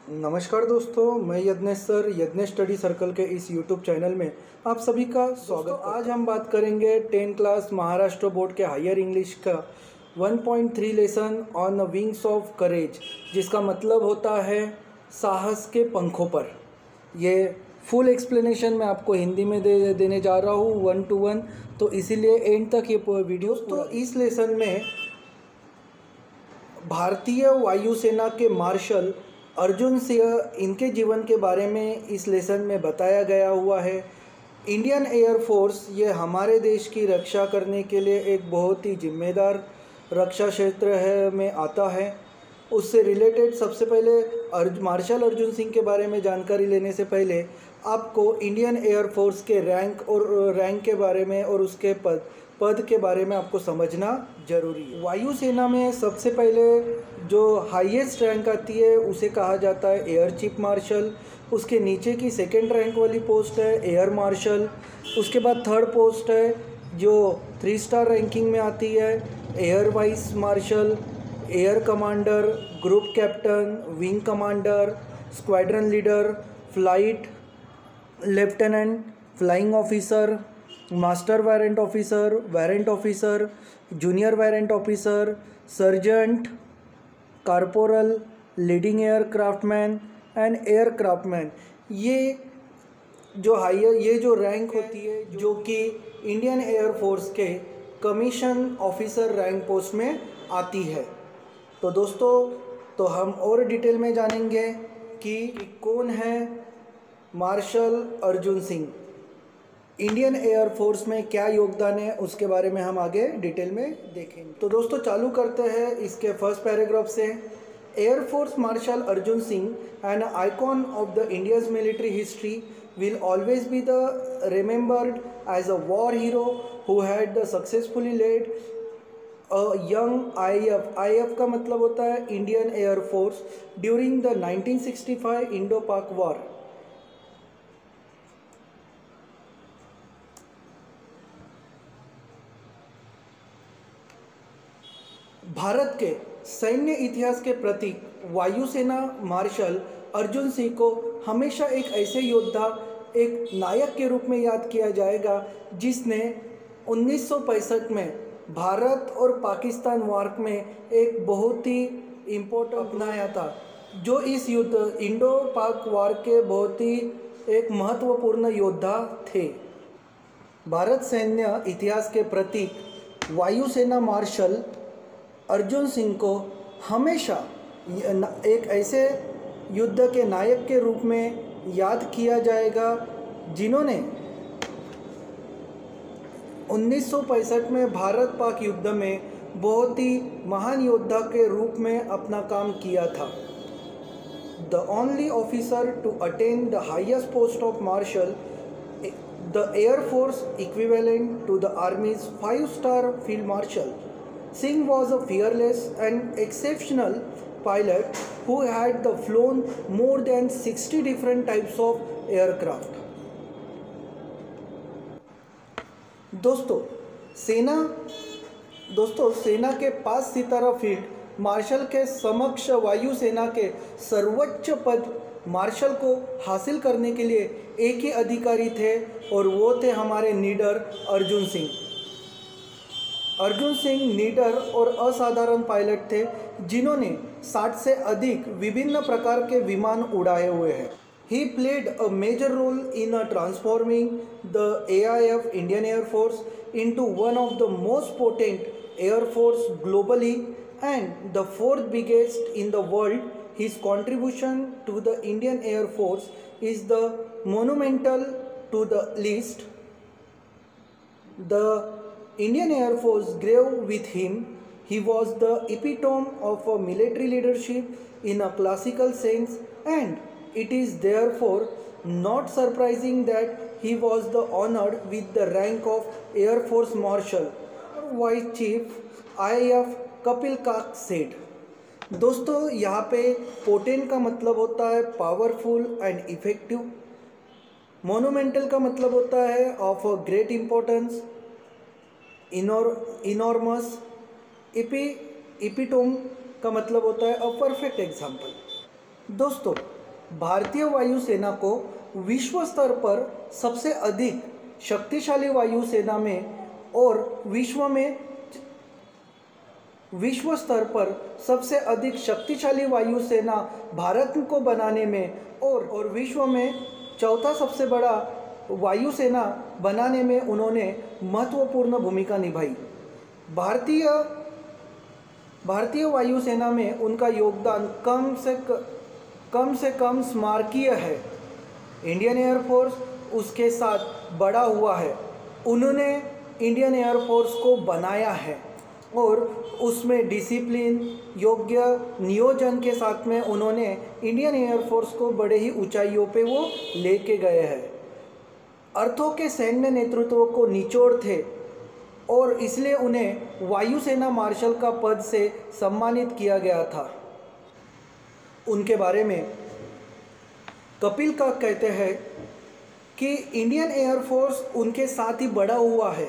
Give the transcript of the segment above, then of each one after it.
नमस्कार दोस्तों, मैं Yagnesh sir Yagnesh study circle के इस यूट्यूब चैनल में आप सभी का स्वागत। आज हम बात करेंगे 10 क्लास महाराष्ट्र बोर्ड के हायर इंग्लिश का 1.3 lesson on the wings of courage, जिसका मतलब होता है साहस के पंखों पर। ये फुल एक्सप्लेनेशन मैं आपको हिंदी में देने जा रहा हूँ 1 to 1, तो इसीलिए एंड तक ये वीडियो। तो इस लेसन में भारतीय वायुसेना के मार्शल अर्जुन सिंह, इनके जीवन के बारे में इस लेसन में बताया गया हुआ है। इंडियन एयरफोर्स ये हमारे देश की रक्षा करने के लिए एक बहुत ही जिम्मेदार रक्षा क्षेत्र है में आता है। उससे रिलेटेड सबसे पहले मार्शल अर्जुन सिंह के बारे में जानकारी लेने से पहले आपको इंडियन एयरफोर्स के रैंक के बारे में और उसके पद के बारे में आपको समझना जरूरी है। वायुसेना में सबसे पहले जो हाईएस्ट रैंक आती है उसे कहा जाता है एयर चीफ मार्शल। उसके नीचे की सेकंड रैंक वाली पोस्ट है एयर मार्शल। उसके बाद थर्ड पोस्ट है जो 3 स्टार रैंकिंग में आती है air vice marshal, air commander, group captain, wing commander, squadron leader, flight lieutenant, flying officer, master warrant officer, junior warrant officer, sergeant, corporal, leading aircraftman and aircraftman. ये जो rank होती है जो कि इंडियन एयरफोर्स के कमीशन ऑफिसर रैंक पोस्ट में आती है। तो दोस्तों, तो हम और डिटेल में जानेंगे कि कौन है marshal Arjun Singh, Indian air force में क्या योगदान है, उसके बारे में हम आगे डिटेल में देखेंगे। तो दोस्तों चालू करते हैं इसके फर्स्ट पैराग्राफ से। Air force marshal Arjun Singh an icon of the India's military history will always be remembered as a war hero who had successfully led a young IAF। IAF का मतलब होता है Indian air force during the 1965 इंडो-पाक war. Bharat के सैन्य इतिहास के प्रतीक वायुसेना मार्शल अर्जुन सिंह को हमेशा एक ऐसे योद्धा, एक नायक के रूप में याद किया जाएगा जिसने 1965 में भारत और पाकिस्तान वॉर में एक बहुत ही इम्पोर्टेंट अपनाया था, जो इस युद्ध इंडो पाक वॉर के बहुत ही एक महत्वपूर्ण योद्धा थे। भारत सैन्य इतिहास के प्रतीक वायुसेना मार्शल अर्जुन सिंह को हमेशा एक ऐसे युद्ध के नायक के रूप में याद किया जाएगा जिन्होंने 1965 में भारत पाक युद्ध में बहुत ही महान योद्धा के रूप में अपना काम किया था। The only officer to attain the highest post of marshal, the air force equivalent to the army's 5-star field marshal, Singh was a fearless and exceptional pilot who had flown more than 60 different types of aircraft। दोस्तों सेना के 5 सितारा field marshal के समक्ष वायुसेना के सर्वोच्च पद martial को हासिल करने के लिए एक ही अधिकारी थे और वो थे हमारे नीडर अर्जुन सिंह। अर्जुन सिंह नीडर और असाधारण पायलट थे जिन्होंने 60 से अधिक विभिन्न प्रकार के विमान उड़ाए हुए हैं। He played a major role in transforming the AIF Indian air force into one of the most potent air force globally and the 4th biggest in the world. His contribution to the Indian air force is the monumental to the list. The Indian Air Force grew with him. He was the epitome of a military leadership in a classical sense, and it is therefore not surprising that he was honored with the rank of Air Force Marshal। Vice Chief IAF Kapil काक said। दोस्तों यहाँ पे potent का मतलब होता है powerful and effective, monumental का मतलब होता है of a great importance, enormous, epitome का मतलब होता है अ परफेक्ट एग्जाम्पल। दोस्तों, भारतीय वायुसेना को विश्व स्तर पर सबसे अधिक शक्तिशाली वायुसेना में और विश्व स्तर पर सबसे अधिक शक्तिशाली वायुसेना भारत को बनाने में और विश्व में चौथा सबसे बड़ा वायुसेना बनाने में उन्होंने महत्वपूर्ण भूमिका निभाई। भारतीय वायुसेना में उनका योगदान कम से कम स्मारकीय है। इंडियन एयरफोर्स उसके साथ बड़ा हुआ है। उन्होंने इंडियन एयरफोर्स को बनाया है और उसमें डिसिप्लिन, योग्य नियोजन के साथ में उन्होंने इंडियन एयरफोर्स को बड़े ही ऊंचाइयों पे वो लेके गए हैं। अर्थों के सैन्य नेतृत्व को निचोड़ थे और इसलिए उन्हें वायुसेना मार्शल का पद से सम्मानित किया गया था। उनके बारे में कपिल काक कहते हैं कि इंडियन एयरफोर्स उनके साथ ही बड़ा हुआ है।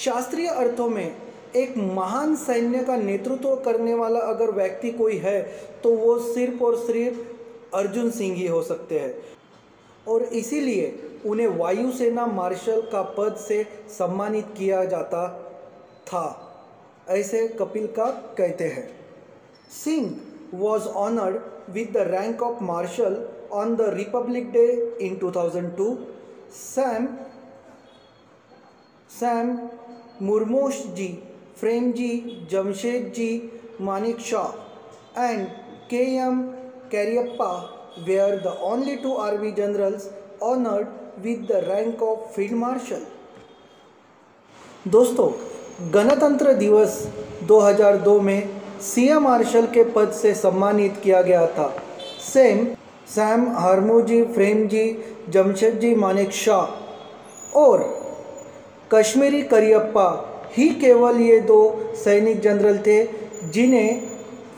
शास्त्रीय अर्थों में एक महान सैन्य का नेतृत्व करने वाला अगर व्यक्ति कोई है तो वो सिर्फ और सिर्फ अर्जुन सिंह ही हो सकते हैं और इसीलिए उन्हें वायुसेना मार्शल का पद से सम्मानित किया जाता था, ऐसे कपिल काक कहते हैं। Singh was honored with the rank of Marshal on the Republic Day in 2002. Sam Murmushji, Premji, Jamshedji Manekshaw and K.M. Cariappa were the only two army generals honored with the rank of Field Marshal. दोस्तों, गणतंत्र दिवस 2002 में CM martial के पद से सम्मानित किया गया था। सैम हरमुजी, फ्रेमजी, जमशेदजी मानेकशॉ और कश्मीरी करियप्पा ही केवल ये दो सैनिक जनरल थे जिन्हें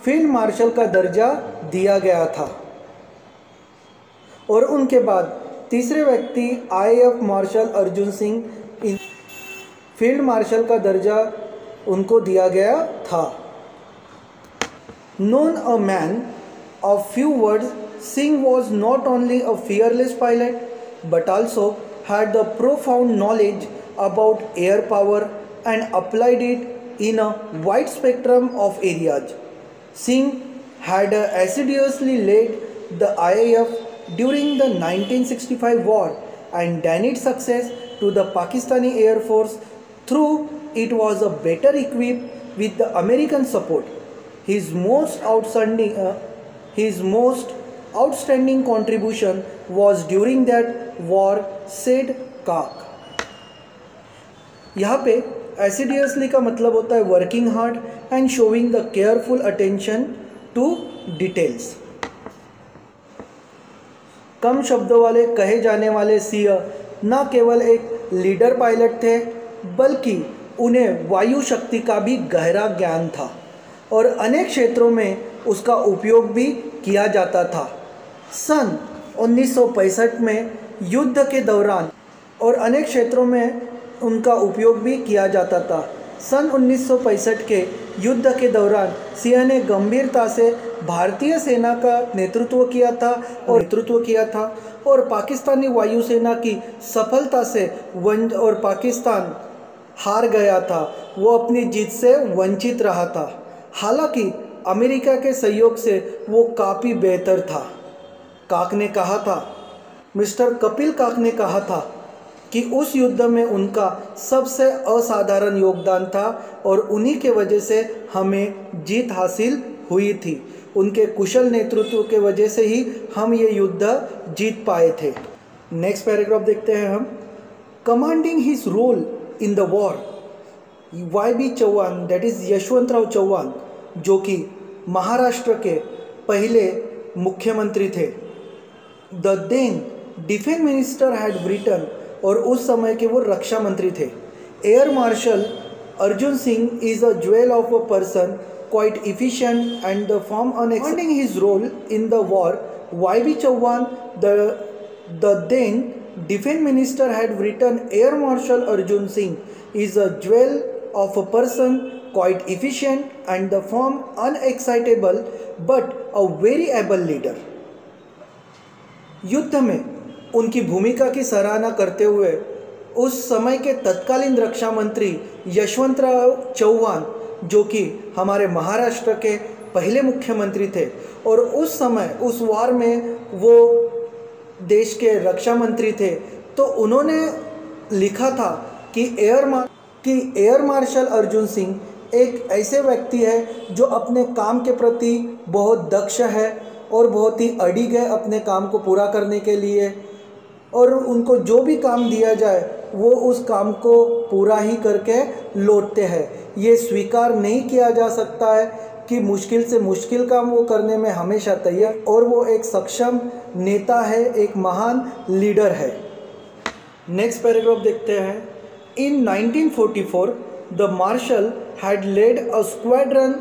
फील्ड मार्शल का दर्जा दिया गया था और उनके बाद तीसरे व्यक्ति IAF marshal Arjun Singh, field marshal का दर्जा उनको दिया गया था। Known a man of few words, Singh was not only a fearless pilot but also had the profound knowledge about air power and applied it in a wide spectrum of areas. Singh had assiduously led the IAF during the 1965 war and denied success to the Pakistani Air Force through it was a better equipped with the American support. His most outstanding contribution was during that war, said Kaak. यहाँ पे assiduously का मतलब होता है working hard and showing the careful attention to details. कम शब्दों वाले कहे जाने वाले सिंह न केवल एक लीडर पायलट थे बल्कि उन्हें वायु शक्ति का भी गहरा ज्ञान था और अनेक क्षेत्रों में उसका उपयोग भी किया जाता था। सन 1965 में युद्ध के दौरान और अनेक क्षेत्रों में उनका उपयोग भी किया जाता था। सन 1965 के युद्ध के दौरान सिंह ने गंभीरता से भारतीय सेना का नेतृत्व किया था और पाकिस्तानी वायुसेना की सफलता से और पाकिस्तान हार गया था, वो अपनी जीत से वंचित रहा था। हालांकि अमेरिका के सहयोग से वो काफ़ी बेहतर था। मिस्टर कपिल काक ने कहा था कि उस युद्ध में उनका सबसे असाधारण योगदान था और उन्हीं के वजह से हमें जीत हासिल हुई थी। उनके कुशल नेतृत्व के वजह से ही हम ये युद्ध जीत पाए थे। नेक्स्ट पैराग्राफ देखते हैं हम। Commanding his role in the war, YB Chauhan, that is Yashwantrao Chauhan, जो कि महाराष्ट्र के पहले मुख्यमंत्री थे। The then defence minister had written, और उस समय के वो रक्षा मंत्री थे। Air marshal Arjun Singh is a jewel of a person, quite efficient and the form unexpected his role in the war. YB Chauhan, the then defence minister had written, air marshal Arjun Singh is a jewel of a person, quite efficient and the firm, unexcitable but a very able leader. युद्ध में उनकी भूमिका की सराहना करते हुए उस समय के तत्कालीन रक्षा मंत्री यशवंतराव चौहान, जो कि हमारे महाराष्ट्र के पहले मुख्यमंत्री थे और उस समय उस वार में वो देश के रक्षा मंत्री थे, तो उन्होंने लिखा था कि एयर मार्शल अर्जुन सिंह एक ऐसे व्यक्ति है जो अपने काम के प्रति बहुत दक्ष है और बहुत ही अडिग है अपने काम को पूरा करने के लिए, और उनको जो भी काम दिया जाए वो उस काम को पूरा ही करके लौटते हैं। ये स्वीकार नहीं किया जा सकता है कि मुश्किल से मुश्किल काम वो करने में हमेशा तैयार, और वो एक सक्षम नेता है, एक महान लीडर है। नेक्स्ट पैराग्राफ देखते हैं। In 1944 the marshal had led a squadron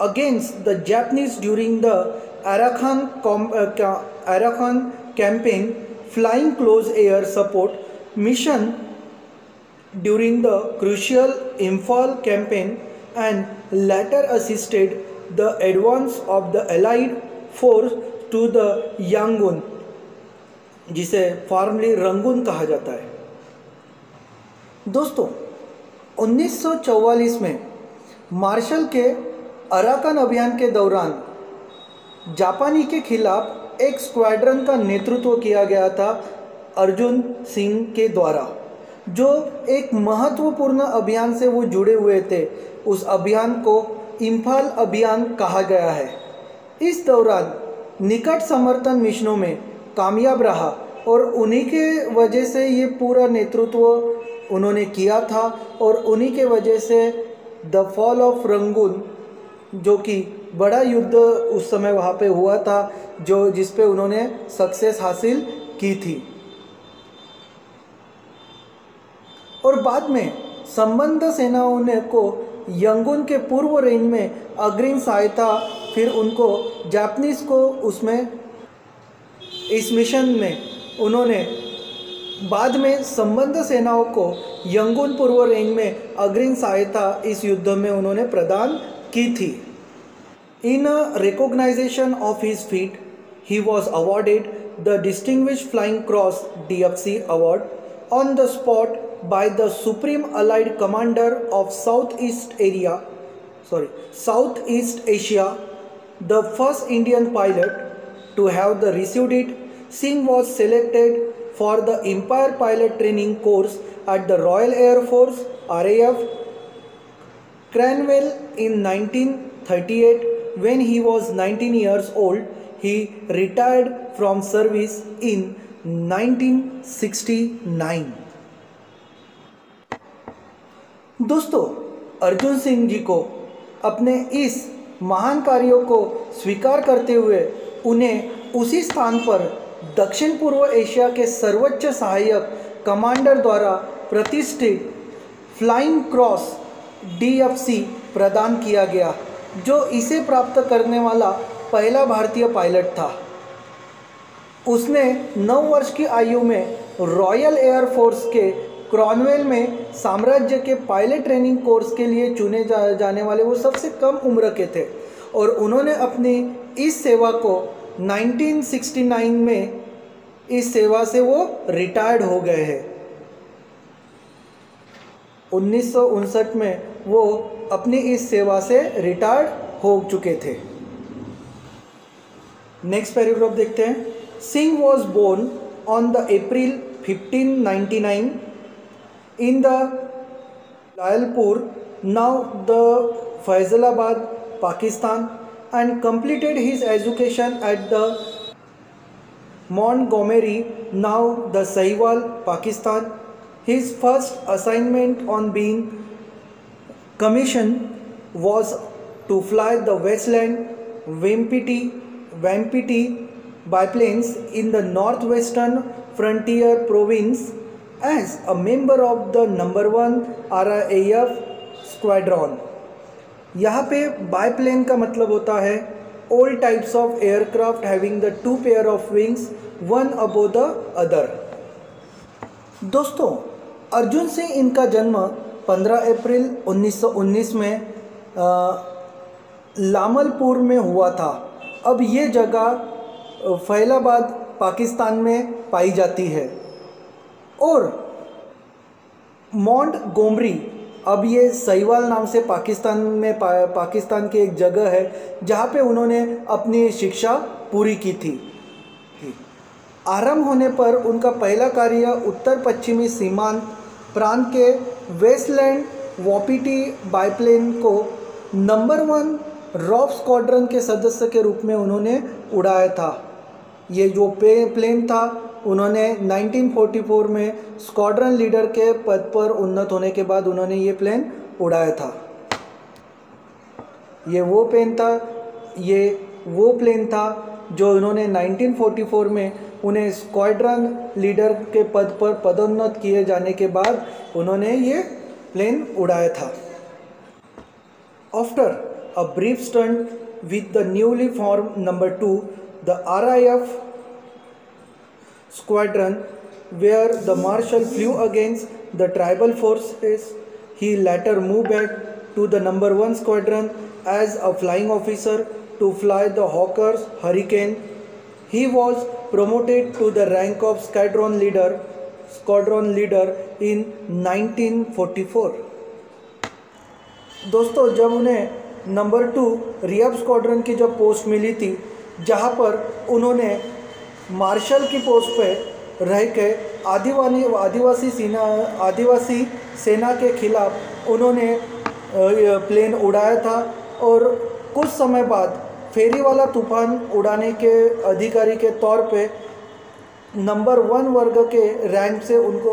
against the Japanese during the Arakan campaign, flying close air support mission during the crucial Imphal campaign, and later assisted the advance of the Allied force to the Yangon, जिसे formally Rangoon कहा जाता है। दोस्तों, 1944 में martial के Arakan अभियान के दौरान जापानी के खिलाफ एक स्क्वाड्रन का नेतृत्व किया गया था अर्जुन सिंह के द्वारा, जो एक महत्वपूर्ण अभियान से वो जुड़े हुए थे। उस अभियान को इम्फाल अभियान कहा गया है। इस दौरान निकट समर्थन मिशनों में कामयाब रहा और उन्हीं के वजह से ये पूरा नेतृत्व उन्होंने किया था, और उन्हीं के वजह से द फॉल ऑफ रंगून, जो कि बड़ा युद्ध उस समय वहाँ पे हुआ था, जिस पे उन्होंने सक्सेस हासिल की थी। और बाद में संबंध सेनाओं ने को यंगून के पूर्व रेंज में अग्रिम सहायता, फिर उनको जापानीज़ को उसमें इस मिशन में उन्होंने बाद में संबंध सेनाओं को यंगून पूर्व रेंज में अग्रिम सहायता इस युद्ध में उन्होंने प्रदान की थी। In recognition of his feat he was awarded the distinguished flying cross DFC award on the spot by the supreme allied commander of South East Asia, the first Indian pilot to have the received it. Singh was selected for the Empire Pilot Training Course at the Royal Air Force RAF Cranwell in 1938. When he was 19 years old, he retired from service in 1969. दोस्तों, अर्जुन सिंह जी को अपने इस महान कार्यों को स्वीकार करते हुए उन्हें उसी स्थान पर दक्षिण पूर्व एशिया के सर्वोच्च सहायक कमांडर द्वारा प्रतिष्ठित फ्लाइंग क्रॉस DFC प्रदान किया गया, जो इसे प्राप्त करने वाला पहला भारतीय पायलट था। उसने 9 वर्ष की आयु में रॉयल एयर फोर्स के क्रॉनवेल में साम्राज्य के पायलट ट्रेनिंग कोर्स के लिए चुने जाने वाले वो सबसे कम उम्र के थे, और उन्होंने अपनी इस सेवा को 1969 में इस सेवा से वो रिटायर्ड हो गए हैं। 1959 में वो अपनी इस सेवा से रिटायर्ड हो चुके थे। नेक्स्ट पैराग्राफ देखते हैं। Singh was born on the April 1599 in the Lalpur, now the Faisalabad, Pakistan, and completed his education at the Montgomery, now the Sahiwal, Pakistan. His first assignment on being commissioned was to fly the Westland Wampiti biplanes in the northwestern frontier province as a member of the number 1 RAF squadron. यहाँ पे biplane का मतलब होता है all types of aircraft having the 2 pair of wings, one above the other. दोस्तों, अर्जुन सिंह इनका जन्म 15 अप्रैल 1919 में लामलपुर में हुआ था। अब ये जगह फैलाबाद पाकिस्तान में पाई जाती है। और मोंटगोमरी, अब ये सहीवाल नाम से पाकिस्तान की एक जगह है जहाँ पे उन्होंने अपनी शिक्षा पूरी की थी। आरंभ होने पर उनका पहला कार्य उत्तर पश्चिमी सीमांत प्रांत के वेस्टलैंड वापीटी बाइप्लेन को नंबर 1 रॉब स्क्वाड्रन के सदस्य के रूप में उन्होंने उड़ाया था। ये जो प्लेन था उन्होंने 1944 में स्क्वाड्रन लीडर के पद पर उन्नत होने के बाद उन्होंने ये प्लेन उड़ाया था। ये वो प्लेन था जो उन्होंने 1944 में उन्हें स्क्वाड्रन लीडर के पद पर पदोन्नत किए जाने के बाद उन्होंने ये प्लेन उड़ाया था। After a brief stunt with the newly form number 2 the RAF squadron, where the Marshal flew against the tribal forces. He later moved back to the number 1 squadron as a flying officer to fly the Hawker's Hurricane. He was promoted to the rank of squadron leader in 1944. दोस्तों, जब उन्हें number 2 rehab squadron की जब post मिली थी, जहां पर उन्होंने martial की पोस्ट पे रह के आदिवासी सेना के खिलाफ उन्होंने प्लेन उड़ाया था। और कुछ समय बाद फेरी वाला तूफान उड़ाने के अधिकारी के तौर पे नंबर 1 वर्ग के रैंक से उनको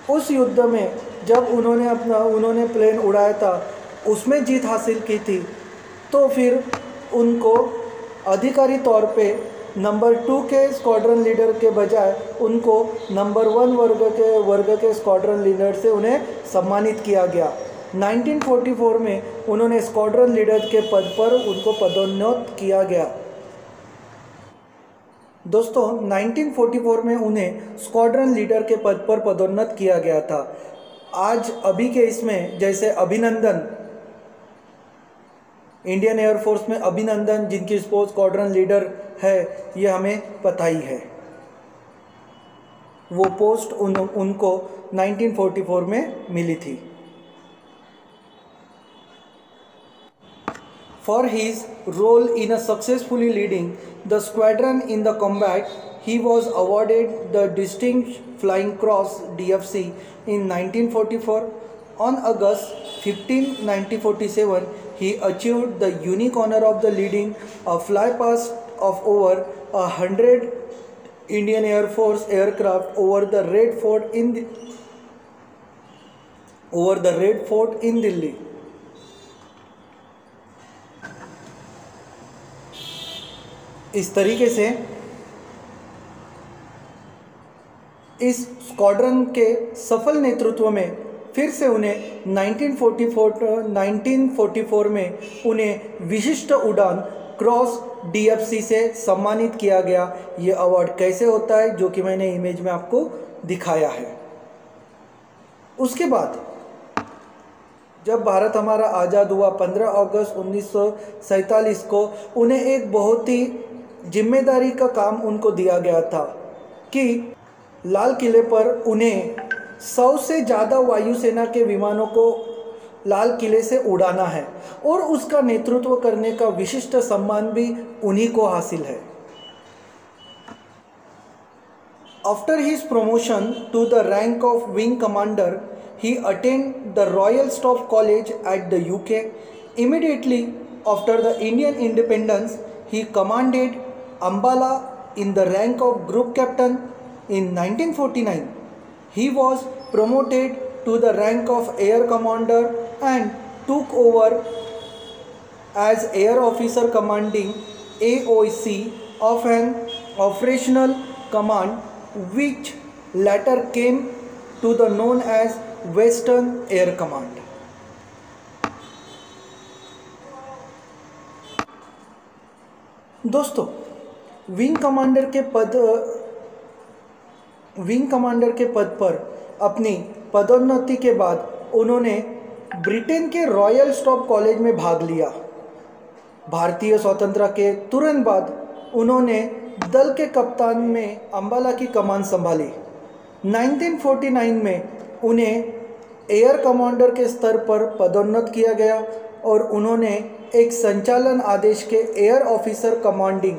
उस युद्ध में जब उन्होंने प्लेन उड़ाया था उसमें जीत हासिल की थी, तो फिर उनको अधिकारी तौर पे नंबर 2 के स्क्वाड्रन लीडर के बजाय उनको नंबर 1 वर्ग के स्क्वाड्रन लीडर से उन्हें सम्मानित किया गया। 1944 में उन्होंने स्क्वाड्रन लीडर के पद पर उनको पदोन्नत किया गया। दोस्तों, 1944 में उन्हें स्क्वाड्रन लीडर के पद पर पदोन्नत किया गया था। आज अभी के इसमें जैसे अभिनंदन, इंडियन एयरफोर्स में अभिनंदन जिनकी स्क्वाड्रन लीडर है, ये हमें पता ही है। वो पोस्ट उनको 1944 में मिली थी। For his role in a successfully leading the squadron in the combat, he was awarded the Distinguished Flying Cross DFC in 1944. On August 15, 1947, he achieved the unique honor of the leading a flypast of over 100 Indian Air Force aircraft over the Red Fort in Delhi. इस तरीके से इस squadron के सफल नेतृत्व में फिर से उन्हें 1944 में उन्हें विशिष्ट उड़ान क्रॉस डीएफसी से सम्मानित किया गया। ये अवार्ड कैसे होता है, जो कि मैंने इमेज में आपको दिखाया है। उसके बाद जब भारत हमारा आज़ाद हुआ 15 अगस्त 1947 को, उन्हें एक बहुत ही जिम्मेदारी का काम उनको दिया गया था कि लाल किले पर उन्हें 100 से ज़्यादा वायुसेना के विमानों को लाल किले से उड़ाना है और उसका नेतृत्व करने का विशिष्ट सम्मान भी उन्हीं को हासिल है। After his promotion to the rank of wing commander, he attained the Royal Staff College at the UK. Immediately after the Indian independence, he commanded Ambala in the rank of group captain. In 1949, he was promoted to the rank of air commander and took over as air officer commanding AOC of an operational command, which later came to the known as Western Air Command. दोस्तों, wing commander के पद पर अपनी पदोन्नति के बाद उन्होंने Britain के रॉयल स्टाफ कॉलेज में भाग लिया। भारतीय स्वतंत्रता के तुरंत बाद उन्होंने दल के कप्तान में अंबाला की कमान संभाली। 1949 में उन्हें एयर कमांडर के स्तर पर पदोन्नत किया गया और उन्होंने एक संचालन आदेश के एयर ऑफिसर कमांडिंग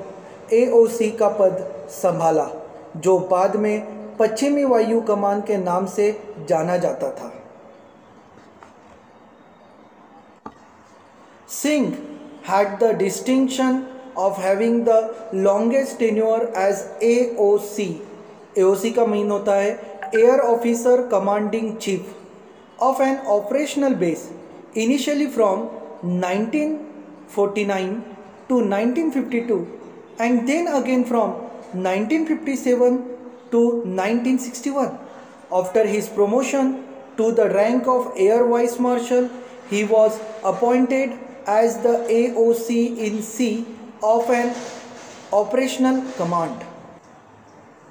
AOC का पद संभाला, जो बाद में पश्चिमी वायु कमान के नाम से जाना जाता था। Singh had the distinction of having the longest tenure as AOC। AOC का मीन होता है air officer commanding chief of N operational base, initially from 1949 to 1952 and then again from 1957 to 1961. After his promotion to the rank of Air Vice Marshal, he was appointed as the AOC in C of an operational command।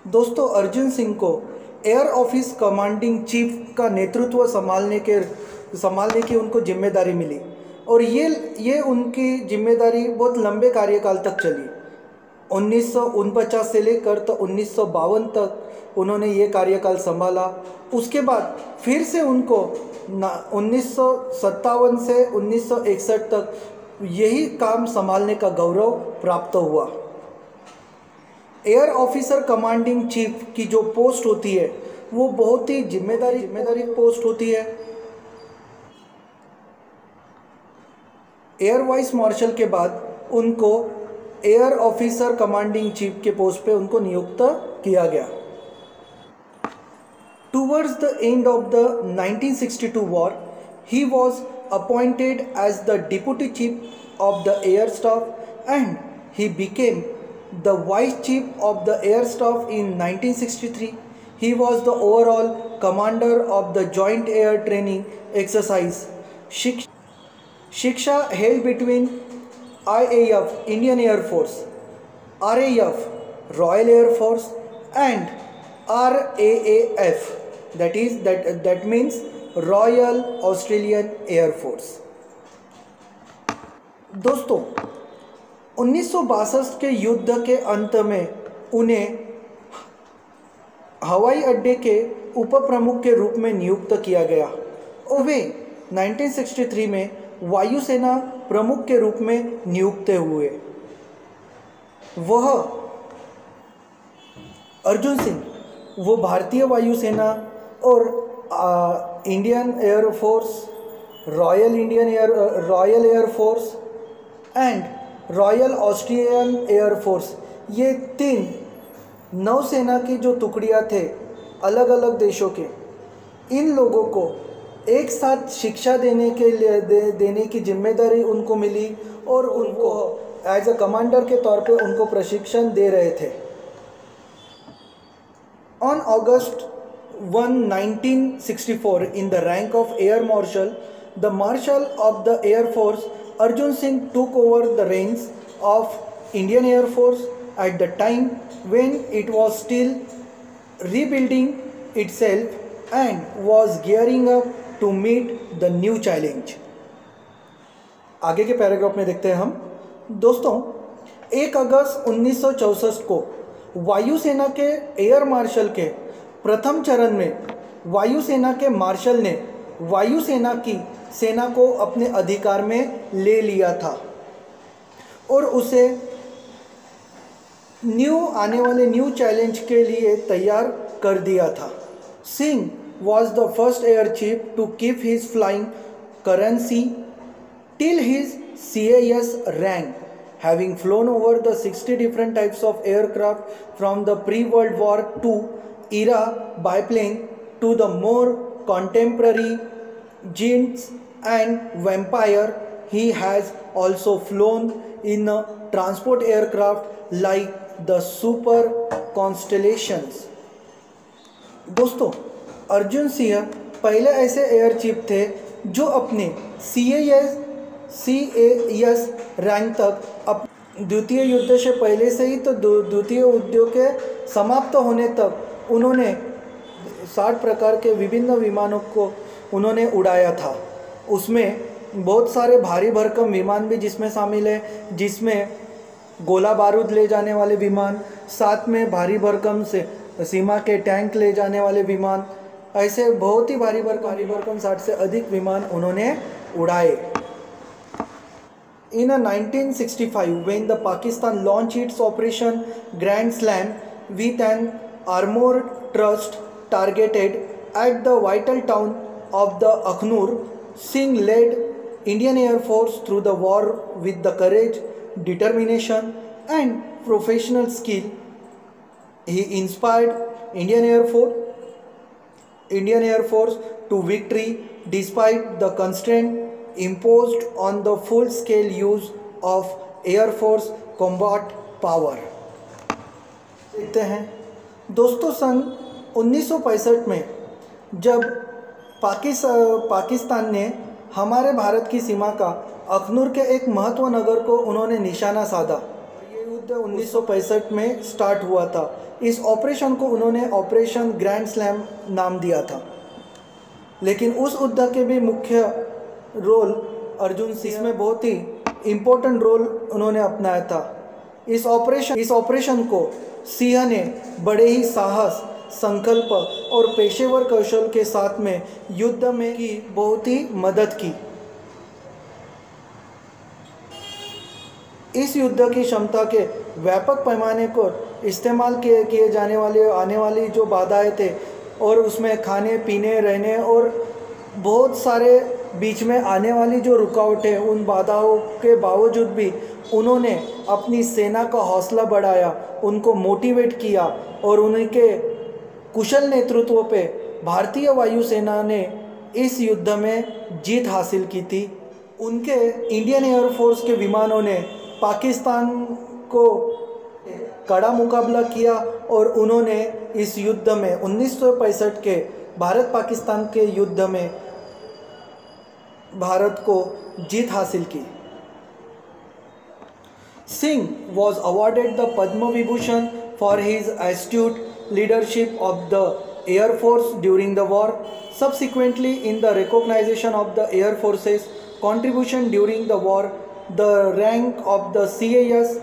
दोस्तों, अर्जुन सिंह को air office commanding chief का नेतृत्व संभालने की उनको जिम्मेदारी मिली और ये उनकी जिम्मेदारी बहुत लंबे कार्यकाल तक चली। 1949 से लेकर तो 1952 तक उन्होंने ये कार्यकाल संभाला। उसके बाद फिर से उनको 1957 से 1961 तक यही काम संभालने का गौरव प्राप्त हुआ। एयर ऑफिसर कमांडिंग चीफ की जो पोस्ट होती है वो बहुत ही जिम्मेदारी पोस्ट होती है। एयर वाइस मार्शल के बाद उनको एयर ऑफिसर कमांडिंग चीफ के पोस्ट पे उनको नियुक्त किया गया। Towards the end of the 1962 war, he was appointed as the deputy chief of the air staff and he became the vice chief of the air staff in 1963. He was the overall commander of the joint air training exercise Shiksha held between IAF, Indian Air Force, RAF, Royal Air Force and RAAF, that means Royal Australian Air Force। दोस्तों, 1962 के युद्ध के अंत में उन्हें हवाई अड्डे के उप प्रमुख के रूप में नियुक्त किया गया और वे 1963 में वायुसेना प्रमुख के रूप में नियुक्त हुए। वह अर्जुन सिंह वो भारतीय वायुसेना और Indian air force, royal air force and royal Australian air force, ये 3 नौसेना की जो टुकड़ियाँ थे अलग अलग देशों के, इन लोगों को एक साथ शिक्षा देने की जिम्मेदारी उनको मिली और उनको एज अ कमांडर के तौर पे उनको प्रशिक्षण दे रहे थे। On August 1, 1964, in the rank of Air Marshal, the Marshal of the Air Force, Arjun Singh took over the reins of Indian Air Force at the time when it was still rebuilding itself and was gearing up to meet the new challenge। आगे के paragraph में देखते हैं हम। दोस्तों, 1 अगस्त 1964 को वायुसेना के एयर मार्शल के प्रथम चरण में वायुसेना के मार्शल ने वायुसेना की सेना को अपने अधिकार में ले लिया था और उसे आने वाले न्यू चैलेंज के लिए तैयार कर दिया था। Singh was the first air chief to keep his flying currency till his CAS rank, having flown over the 60 different types of aircraft from the pre-World War II era biplane to the more contemporary Giants and Vampire. He has also flown in a transport aircraft like the Super Constellations। दोस्तों, अर्जुन सिंह पहले ऐसे air chief थे जो अपने CAS rank तक द्वितीय युद्ध से पहले से ही तो द्वितीय युद्ध के समाप्त होने तक उन्होंने 60 प्रकार के विभिन्न विमानों को उन्होंने उड़ाया था। उसमें बहुत सारे भारी भरकम विमान भी जिसमें शामिल है, जिसमें गोला बारूद ले जाने वाले विमान, साथ में भारी भरकम से सीमा के टैंक ले जाने वाले विमान, ऐसे बहुत ही भारी भरकम 60 से अधिक विमान उन्होंने उड़ाए। In 1965, when the Pakistan launched its Operation Grand Slam with an armored thrust targeted at the vital town of the Akhnur, Singh led Indian Air Force through the war with the courage, determination and professional skill. He inspired Indian Air Force to victory despite the constraint imposed on the full-scale use of Air Force combat power। देखते हैं दोस्तों, सन 1965 में जब पाकिस्तान ने हमारे भारत की सीमा का अखनूर के एक महत्व नगर को उन्होंने निशाना साधा। ये युद्ध 1965 में स्टार्ट हुआ था। इस ऑपरेशन को उन्होंने ऑपरेशन ग्रैंड स्लैम नाम दिया था। लेकिन उस युद्ध के भी मुख्य रोल अर्जुन सिंह में बहुत ही इम्पोर्टेंट रोल उन्होंने अपनाया था। इस ऑपरेशन को सिंह ने बड़े ही साहस, संकल्प और पेशेवर कौशल के साथ में युद्ध में की बहुत ही मदद की। इस युद्ध की क्षमता के व्यापक पैमाने को इस्तेमाल किए जाने वाले आने वाली जो बाधाएं थे और उसमें खाने पीने रहने और बहुत सारे बीच में आने वाली जो रुकावटें, उन बाधाओं के बावजूद भी उन्होंने अपनी सेना का हौसला बढ़ाया, उनको मोटिवेट किया और उनके कुशल नेतृत्व पे भारतीय वायुसेना ने इस युद्ध में जीत हासिल की थी। उनके इंडियन एयरफोर्स के विमानों ने पाकिस्तान को कड़ा मुकाबला किया और उन्होंने इस युद्ध में 1965 के भारत पाकिस्तान के युद्ध में भारत को जीत हासिल की। Singh was awarded the Padma Vibhushan for his astute leadership of the Air Force during the war. Subsequently, in the recognition of the Air Force's contribution during the war, the rank of the CAS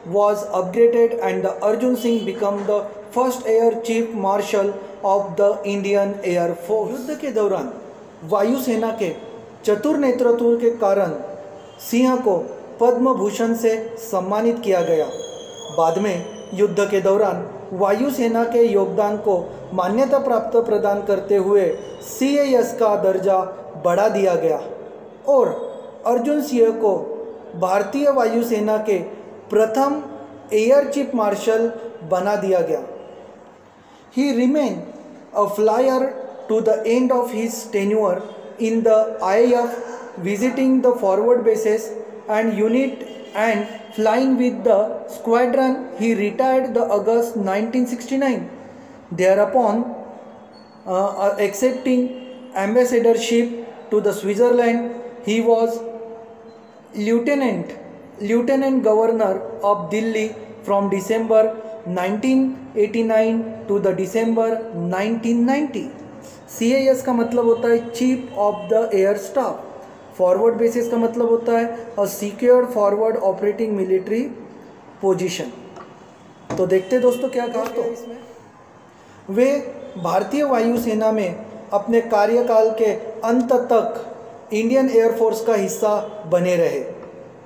was upgraded and the Arjun Singh became the first Air Chief Marshal of the Indian Air Force। युद्ध के दौरान वायुसेना के चतुर नेतृत्व के कारण सिंह को पद्म भूषण से सम्मानित किया गया। बाद में युद्ध के दौरान वायुसेना के योगदान को मान्यता प्राप्त प्रदान करते हुए CAS का दर्जा बढ़ा दिया गया और अर्जुन सिंह को भारतीय वायुसेना के प्रथम एयर चीफ मार्शल बना दिया गया। He remained a flyer to the end of his tenure in the IAF, visiting the forward bases and unit and flying with the squadron. He retired the August 1969. Thereupon, accepting ambassadorship to the Switzerland, he was Lieutenant Governor of Delhi from December 1989 to the December 1990। CAS का मतलब होता है chief of the air staff. Forward basis का मतलब होता है a secured forward operating military position. तो देखते दोस्तों क्या कहा तो इसमें वे भारतीय वायुसेना में अपने कार्यकाल के अंत तक इंडियन एयरफोर्स का हिस्सा बने रहे।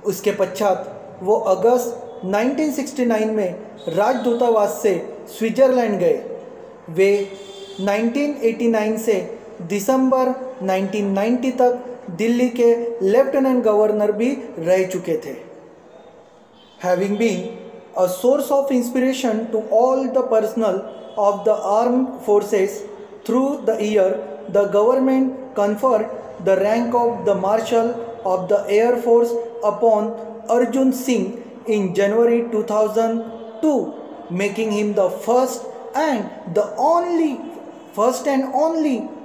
उसके पश्चात वो अगस्त 1969 में राजदूतावास से स्विट्जरलैंड गए। वे 1989 से दिसंबर 1990 तक दिल्ली के लेफ्टिनेंट गवर्नर भी रह चुके थे। Having been a source of inspiration to all the personnel of the armed forces through the year, the government conferred the rank of the Marshal of the Air Force upon Arjun Singh in January 2002, making him the first and only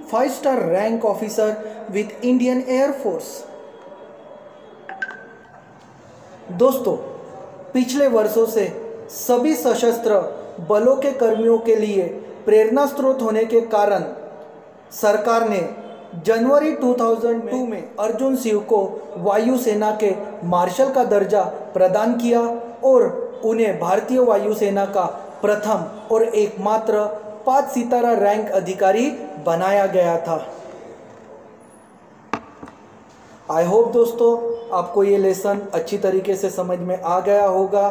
5-star rank officer with Indian Air Force। दोस्तों, पिछले वर्षों से सभी सशस्त्र बलों के कर्मियों के लिए प्रेरणा स्रोत होने के कारण सरकार ने जनवरी 2002 में अर्जुन सिंह को वायुसेना के मार्शल का दर्जा प्रदान किया और उन्हें भारतीय वायुसेना का प्रथम और एकमात्र 5 सितारा रैंक अधिकारी बनाया गया था। आई होप दोस्तों आपको ये लेसन अच्छी तरीके से समझ में आ गया होगा।